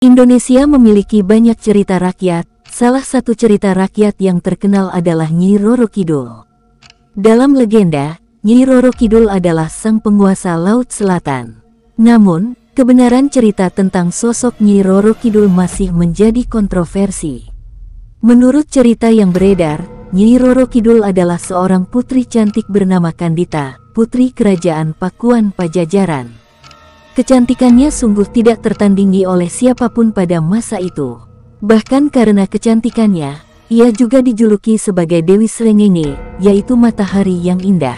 Indonesia memiliki banyak cerita rakyat. Salah satu cerita rakyat yang terkenal adalah Nyi Roro Kidul. Dalam legenda, Nyi Roro Kidul adalah sang penguasa Laut Selatan. Namun, kebenaran cerita tentang sosok Nyi Roro Kidul masih menjadi kontroversi. Menurut cerita yang beredar, Nyi Roro Kidul adalah seorang putri cantik bernama Kandita, putri kerajaan Pakuan Pajajaran. Kecantikannya sungguh tidak tertandingi oleh siapapun pada masa itu. Bahkan karena kecantikannya, ia juga dijuluki sebagai Dewi Srengenge, yaitu matahari yang indah.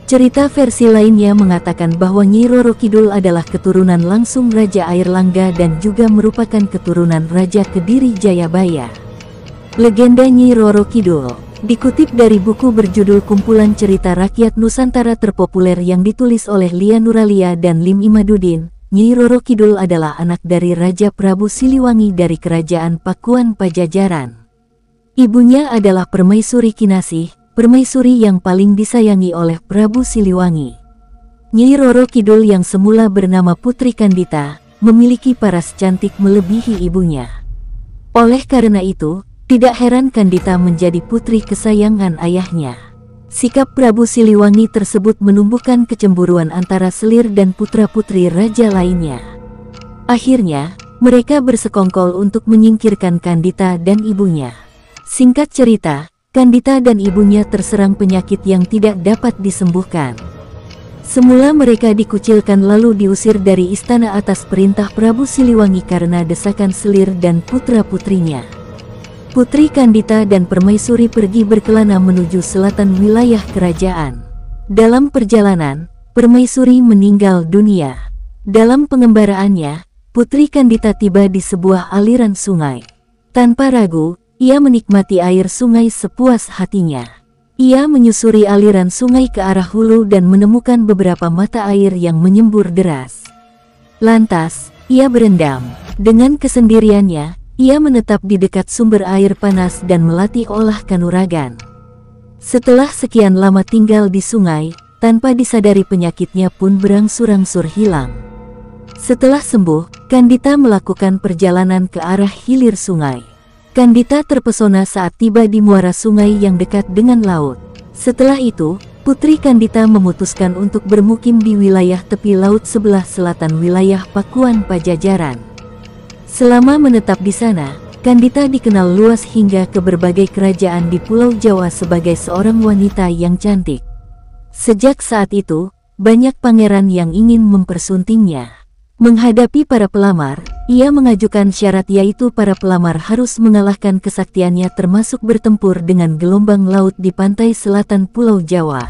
Cerita versi lainnya mengatakan bahwa Nyi Roro Kidul adalah keturunan langsung Raja Airlangga dan juga merupakan keturunan Raja Kediri Jayabaya. Legenda Nyi Roro Kidul dikutip dari buku berjudul Kumpulan Cerita Rakyat Nusantara Terpopuler yang ditulis oleh Lia Nuralia dan Lim Imaduddin. Nyi Roro Kidul adalah anak dari Raja Prabu Siliwangi dari Kerajaan Pakuan Pajajaran. Ibunya adalah Permaisuri Kinasih, permaisuri yang paling disayangi oleh Prabu Siliwangi. Nyi Roro Kidul yang semula bernama Putri Kandita, memiliki paras cantik melebihi ibunya. Oleh karena itu, tidak heran Kandita menjadi putri kesayangan ayahnya. Sikap Prabu Siliwangi tersebut menumbuhkan kecemburuan antara Selir dan putra-putri raja lainnya. Akhirnya, mereka bersekongkol untuk menyingkirkan Kandita dan ibunya. Singkat cerita, Kandita dan ibunya terserang penyakit yang tidak dapat disembuhkan. Semula mereka dikucilkan lalu diusir dari istana atas perintah Prabu Siliwangi karena desakan Selir dan putra-putrinya. Putri Kandita dan Permaisuri pergi berkelana menuju selatan wilayah kerajaan. Dalam perjalanan, Permaisuri meninggal dunia. Dalam pengembaraannya, Putri Kandita tiba di sebuah aliran sungai. Tanpa ragu, ia menikmati air sungai sepuas hatinya. Ia menyusuri aliran sungai ke arah hulu dan menemukan beberapa mata air yang menyembur deras. Lantas, ia berendam. Dengan kesendiriannya, ia menetap di dekat sumber air panas dan melatih olah kanuragan. Setelah sekian lama tinggal di sungai, tanpa disadari penyakitnya pun berangsur-angsur hilang. Setelah sembuh, Kandita melakukan perjalanan ke arah hilir sungai. Kandita terpesona saat tiba di muara sungai yang dekat dengan laut. Setelah itu, Putri Kandita memutuskan untuk bermukim di wilayah tepi laut sebelah selatan wilayah Pakuan Pajajaran. Selama menetap di sana, Kandita dikenal luas hingga ke berbagai kerajaan di Pulau Jawa sebagai seorang wanita yang cantik. Sejak saat itu, banyak pangeran yang ingin mempersuntingnya. Menghadapi para pelamar, ia mengajukan syarat yaitu para pelamar harus mengalahkan kesaktiannya termasuk bertempur dengan gelombang laut di pantai selatan Pulau Jawa.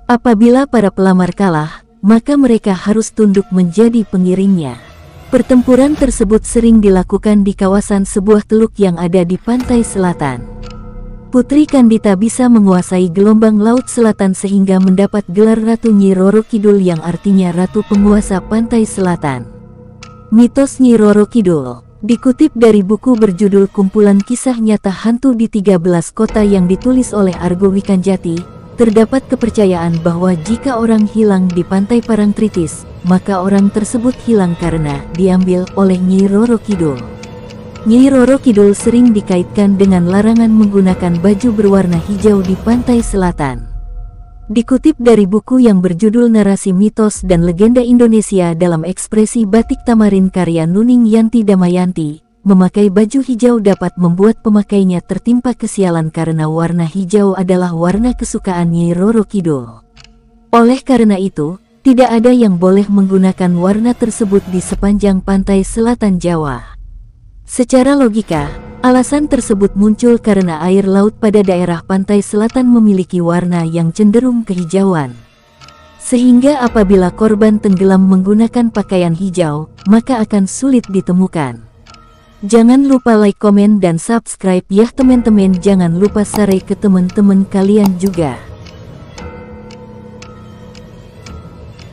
Apabila para pelamar kalah, maka mereka harus tunduk menjadi pengiringnya. Pertempuran tersebut sering dilakukan di kawasan sebuah teluk yang ada di pantai selatan. Putri Kandita bisa menguasai gelombang laut selatan sehingga mendapat gelar Ratu Nyi Roro Kidul yang artinya Ratu Penguasa Pantai Selatan. Mitos Nyi Roro Kidul dikutip dari buku berjudul Kumpulan Kisah Nyata Hantu di 13 Kota yang ditulis oleh Argo Wikanjati. Terdapat kepercayaan bahwa jika orang hilang di pantai Parangtritis, maka orang tersebut hilang karena diambil oleh Nyi Roro Kidul. Nyi Roro Kidul sering dikaitkan dengan larangan menggunakan baju berwarna hijau di pantai selatan. Dikutip dari buku yang berjudul Narasi Mitos dan Legenda Indonesia dalam Ekspresi Batik Tamarin karya Nuning Yanti Damayanti, memakai baju hijau dapat membuat pemakainya tertimpa kesialan karena warna hijau adalah warna kesukaan Nyi Roro Kidul. Oleh karena itu, tidak ada yang boleh menggunakan warna tersebut di sepanjang pantai selatan Jawa. Secara logika, alasan tersebut muncul karena air laut pada daerah pantai selatan memiliki warna yang cenderung kehijauan. Sehingga apabila korban tenggelam menggunakan pakaian hijau, maka akan sulit ditemukan. Jangan lupa like, komen, dan subscribe ya teman-teman. Jangan lupa share ke teman-teman kalian juga.